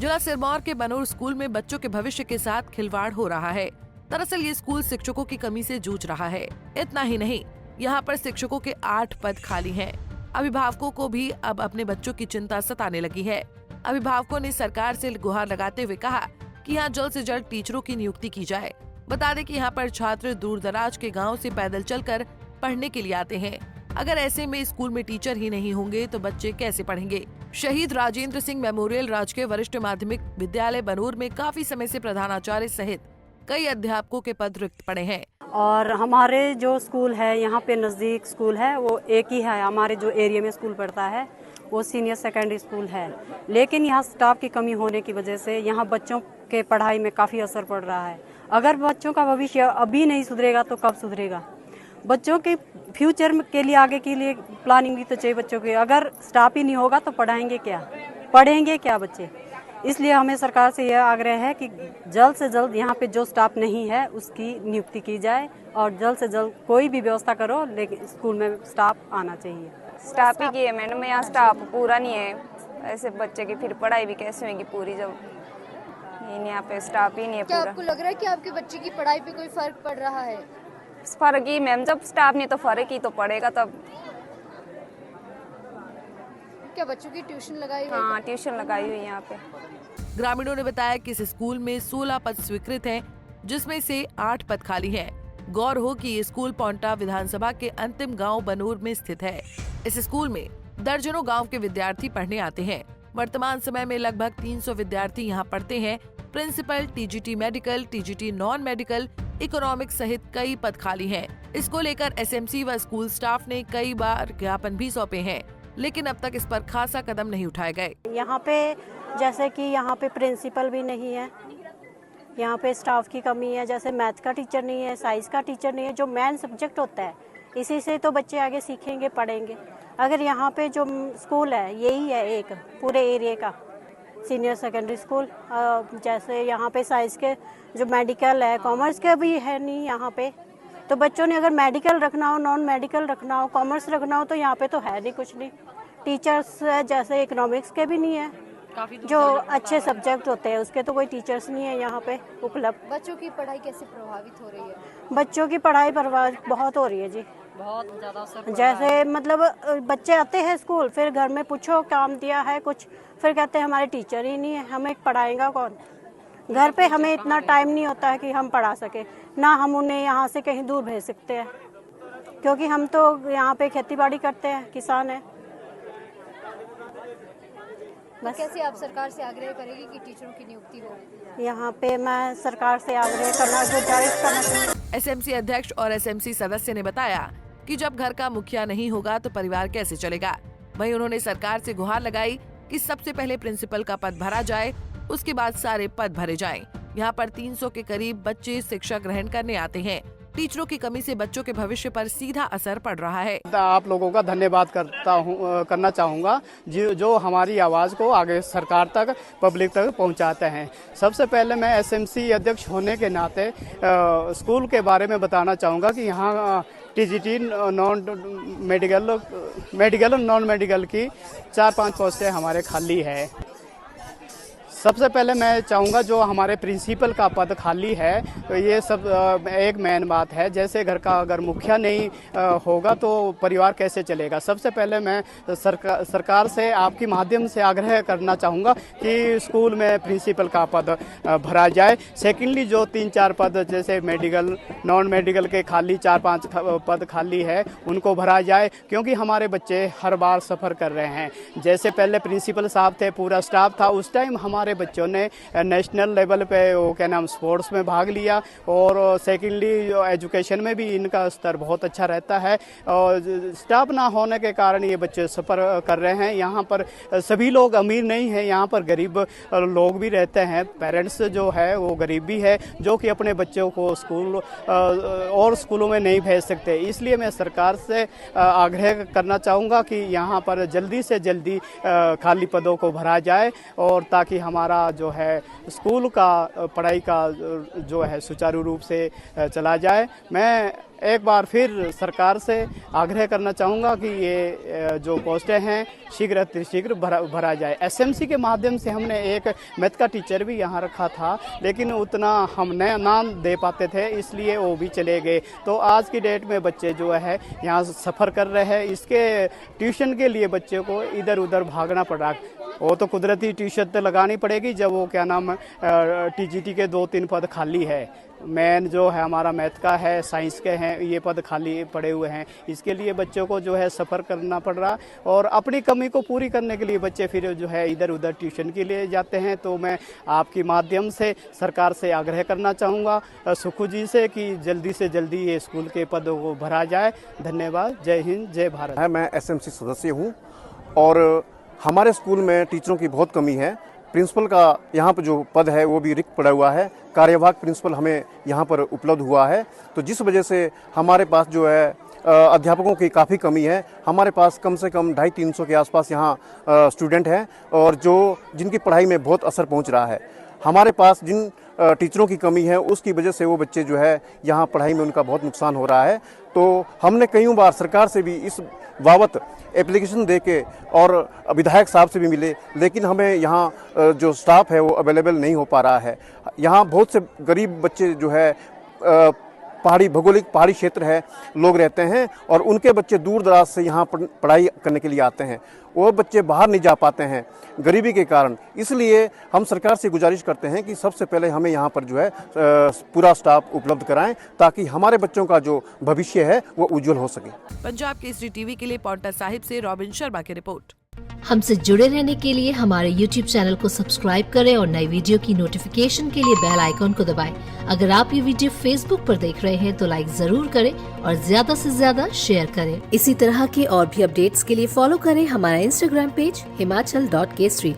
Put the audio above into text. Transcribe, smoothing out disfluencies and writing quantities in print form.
जिला सिरमौर के बनूर स्कूल में बच्चों के भविष्य के साथ खिलवाड़ हो रहा है। दरअसल ये स्कूल शिक्षकों की कमी से जूझ रहा है। इतना ही नहीं, यहाँ पर शिक्षकों के 8 पद खाली हैं। अभिभावकों को भी अब अपने बच्चों की चिंता सताने लगी है। अभिभावकों ने सरकार से गुहार लगाते हुए कहा कि यहाँ जल्द से जल्द टीचरों की नियुक्ति की जाए। बता दें कि यहाँ पर छात्र दूर दराज के गाँव से पैदल चलकर पढ़ने के लिए आते हैं। अगर ऐसे में स्कूल में टीचर ही नहीं होंगे तो बच्चे कैसे पढ़ेंगे। शहीद राजेंद्र सिंह मेमोरियल राजकीय वरिष्ठ माध्यमिक विद्यालय बनूर में काफी समय से प्रधानाचार्य सहित कई अध्यापकों के पद रिक्त पड़े हैं। और हमारे जो स्कूल है यहाँ पे नज़दीक स्कूल है वो एक ही है। हमारे जो एरिया में स्कूल पढ़ता है वो सीनियर सेकेंडरी स्कूल है, लेकिन यहाँ स्टाफ की कमी होने की वजह से यहाँ बच्चों के पढ़ाई में काफ़ी असर पड़ रहा है। अगर बच्चों का भविष्य अभी नहीं सुधरेगा तो कब सुधरेगा। बच्चों के फ्यूचर के लिए, आगे के लिए प्लानिंग भी तो चाहिए बच्चों की। अगर स्टाफ ही नहीं होगा तो पढ़ाएंगे क्या बच्चे। इसलिए हमें सरकार से यह आग्रह है कि जल्द से जल्द यहाँ पे जो स्टाफ नहीं है उसकी नियुक्ति की जाए और जल्द से जल्द कोई भी व्यवस्था करो, लेकिन स्कूल में स्टाफ आना चाहिए। स्टाफ ही की है मैडम, यहाँ स्टाफ पूरा नहीं है। ऐसे बच्चे की फिर पढ़ाई भी कैसे होगी पूरी जब यहाँ पे स्टाफ ही नहीं है पूरा। क्या आपको लग रहा है कि आपके बच्चे की पढ़ाई पे कोई फर्क पड़ रहा है? फर्क ही मैम, जब स्टाफ नहीं तो फर्क ही तो पड़ेगा तब। क्या बच्चों की ट्यूशन लगाई हुई है? हाँ, ट्यूशन लगाई हुई है यहाँ पे। ग्रामीणों ने बताया कि इस स्कूल में 16 पद स्वीकृत हैं, जिसमें से 8 पद खाली हैं। गौर हो कि ये स्कूल पौंटा विधानसभा के अंतिम गांव बनूर में स्थित है। इस स्कूल में दर्जनों गांव के विद्यार्थी पढ़ने आते हैं। वर्तमान समय में लगभग 300 विद्यार्थी यहाँ पढ़ते हैं। Principal, TGT medical, TGT non medical, economics सहित कई पद खाली हैं। इसको लेकर एसएमसी व स्कूल स्टाफ ने कई बार ज्ञापन भी सौंपे हैं, लेकिन अब तक इस पर खासा कदम नहीं उठाए गए। यहाँ पे जैसे कि यहाँ पे प्रिंसिपल भी नहीं है, यहाँ पे स्टाफ की कमी है। जैसे मैथ का टीचर नहीं है, साइंस का टीचर नहीं है, जो मेन सब्जेक्ट होता है इसी से तो बच्चे आगे सीखेंगे, पढ़ेंगे। अगर यहाँ पे जो स्कूल है यही है एक पूरे एरिया का सीनियर सेकेंडरी स्कूल। जैसे यहाँ पे साइंस के जो मेडिकल है, कॉमर्स के भी है नहीं यहाँ पे। तो बच्चों ने अगर मेडिकल रखना हो, नॉन मेडिकल रखना हो, कॉमर्स रखना हो तो यहाँ पे तो है नहीं, कुछ नहीं। टीचर्स जैसे इकोनॉमिक्स के भी नहीं है, जो अच्छे सब्जेक्ट होते हैं उसके तो कोई टीचर्स नहीं है यहाँ पे उपलब्ध। बच्चों की पढ़ाई कैसे प्रभावित हो रही है? बच्चों की पढ़ाई प्रभावित बहुत हो रही है जी, बहुत ज़्यादा असर। जैसे मतलब बच्चे आते हैं स्कूल, फिर घर में पूछो काम दिया है कुछ, फिर कहते हैं हमारे टीचर ही नहीं है, हमें पढ़ाएगा कौन। घर पे हमें इतना टाइम नहीं होता है कि हम पढ़ा सके, ना हम उन्हें यहाँ से कहीं दूर भेज सकते हैं, क्योंकि हम तो यहाँ पे खेती बाड़ी करते हैं, किसान हैं। बस। कैसे आप सरकार से आग्रह करेंगे कि टीचरों की नियुक्ति हो? यहाँ पे मैं सरकार से आग्रह करना एसएमसी अध्यक्ष और एसएमसी सदस्य ने बताया कि जब घर का मुखिया नहीं होगा तो परिवार कैसे चलेगा। वहीं उन्होंने सरकार से गुहार लगाई कि सबसे पहले प्रिंसिपल का पद भरा जाए, उसके बाद सारे पद भरे जाएं। यहाँ पर 300 के करीब बच्चे शिक्षा ग्रहण करने आते हैं। टीचरों की कमी से बच्चों के भविष्य पर सीधा असर पड़ रहा है। आप लोगों का धन्यवाद करना चाहूँगा जो हमारी आवाज़ को आगे सरकार तक, पब्लिक तक पहुँचाते हैं। सबसे पहले मैं एसएमसी अध्यक्ष होने के नाते स्कूल के बारे में बताना चाहूँगा कि यहाँ टीजीटी नॉन मेडिकल और नॉन मेडिकल की 4-5 पोस्टें हमारे खाली है। सबसे पहले मैं चाहूँगा जो हमारे प्रिंसिपल का पद खाली है, तो ये सब एक मेन बात है। जैसे घर का अगर मुखिया नहीं होगा तो परिवार कैसे चलेगा। सबसे पहले मैं सरकार से आपके माध्यम से आग्रह करना चाहूँगा कि स्कूल में प्रिंसिपल का पद भरा जाए। सेकेंडली जो 3-4 पद जैसे मेडिकल, नॉन मेडिकल के खाली 4-5 पद खाली है उनको भरा जाए, क्योंकि हमारे बच्चे हर बार सफ़र कर रहे हैं। जैसे पहले प्रिंसिपल साहब थे, पूरा स्टाफ था, उस टाइम हमारे बच्चों ने नेशनल लेवल पे वो क्या नाम स्पोर्ट्स में भाग लिया, और सेकेंडली जो एजुकेशन में भी इनका स्तर बहुत अच्छा रहता है। और स्टाफ ना होने के कारण ये बच्चे सफ़र कर रहे हैं। यहाँ पर सभी लोग अमीर नहीं हैं, यहाँ पर गरीब लोग भी रहते हैं। पेरेंट्स जो है वो गरीब भी है, जो कि अपने बच्चों को स्कूल और स्कूलों में नहीं भेज सकते। इसलिए मैं सरकार से आग्रह करना चाहूँगा कि यहाँ पर जल्दी से जल्दी खाली पदों को भरा जाए, और ताकि हमारे हमारा जो है स्कूल का पढ़ाई का जो है सुचारू रूप से चला जाए। मैं एक बार फिर सरकार से आग्रह करना चाहूँगा कि ये जो पोस्टें हैं शीघ्र अतिशीघ्र भरा जाए। एसएमसी के माध्यम से हमने एक मैथ का टीचर भी यहाँ रखा था, लेकिन उतना हम ना दे पाते थे, इसलिए वो भी चले गए। तो आज की डेट में बच्चे जो है यहाँ सफ़र कर रहे हैं। इसके ट्यूशन के लिए बच्चे को इधर उधर भागना पड़ रहा। वो तो कुदरती ट्यूशन तो लगानी पड़ेगी जब वो क्या नाम टीजीटी के 2-3 पद खाली है। मेन जो है हमारा मैथ का है, साइंस के हैं, ये पद खाली पड़े हुए हैं। इसके लिए बच्चों को जो है सफ़र करना पड़ रहा और अपनी कमी को पूरी करने के लिए बच्चे फिर जो है इधर उधर ट्यूशन के लिए जाते हैं। तो मैं आपके माध्यम से सरकार से आग्रह करना चाहूँगा सुखू जी से कि जल्दी से जल्दी ये स्कूल के पद को भरा जाए। धन्यवाद। जय हिंद, जय भारत। मैं एसएमसी सदस्य हूँ और हमारे स्कूल में टीचरों की बहुत कमी है। प्रिंसिपल का यहाँ पर जो पद है वो भी रिक्त पड़ा हुआ है। कार्यवाहक प्रिंसिपल हमें यहाँ पर उपलब्ध हुआ है, तो जिस वजह से हमारे पास जो है अध्यापकों की काफ़ी कमी है। हमारे पास कम से कम 250-300 के आसपास यहाँ स्टूडेंट हैं और जिनकी पढ़ाई में बहुत असर पहुँच रहा है। हमारे पास जिन टीचरों की कमी है उसकी वजह से वो बच्चे जो है यहाँ पढ़ाई में उनका बहुत नुकसान हो रहा है। तो हमने कई बार सरकार से भी इस बाबत एप्लीकेशन दे के और विधायक साहब से भी मिले, लेकिन हमें यहाँ जो स्टाफ है वो अवेलेबल नहीं हो पा रहा है। यहाँ बहुत से गरीब बच्चे जो है पहाड़ी क्षेत्र है, लोग रहते हैं और उनके बच्चे दूर दराज से यहाँ पढ़ाई करने के लिए आते हैं। वो बच्चे बाहर नहीं जा पाते हैं गरीबी के कारण। इसलिए हम सरकार से गुजारिश करते हैं कि सबसे पहले हमें यहाँ पर जो है पूरा स्टाफ उपलब्ध कराएं ताकि हमारे बच्चों का जो भविष्य है वो उज्जवल हो सके। पंजाब केसरी टीवी के लिए पाउंटा साहिब से रॉबिन शर्मा की रिपोर्ट। हमसे जुड़े रहने के लिए हमारे YouTube चैनल को सब्सक्राइब करें और नई वीडियो की नोटिफिकेशन के लिए बेल आइकॉन को दबाएं। अगर आप ये वीडियो Facebook पर देख रहे हैं तो लाइक जरूर करें और ज्यादा से ज्यादा शेयर करें। इसी तरह के और भी अपडेट्स के लिए फॉलो करें हमारा Instagram पेज himachal.kesri।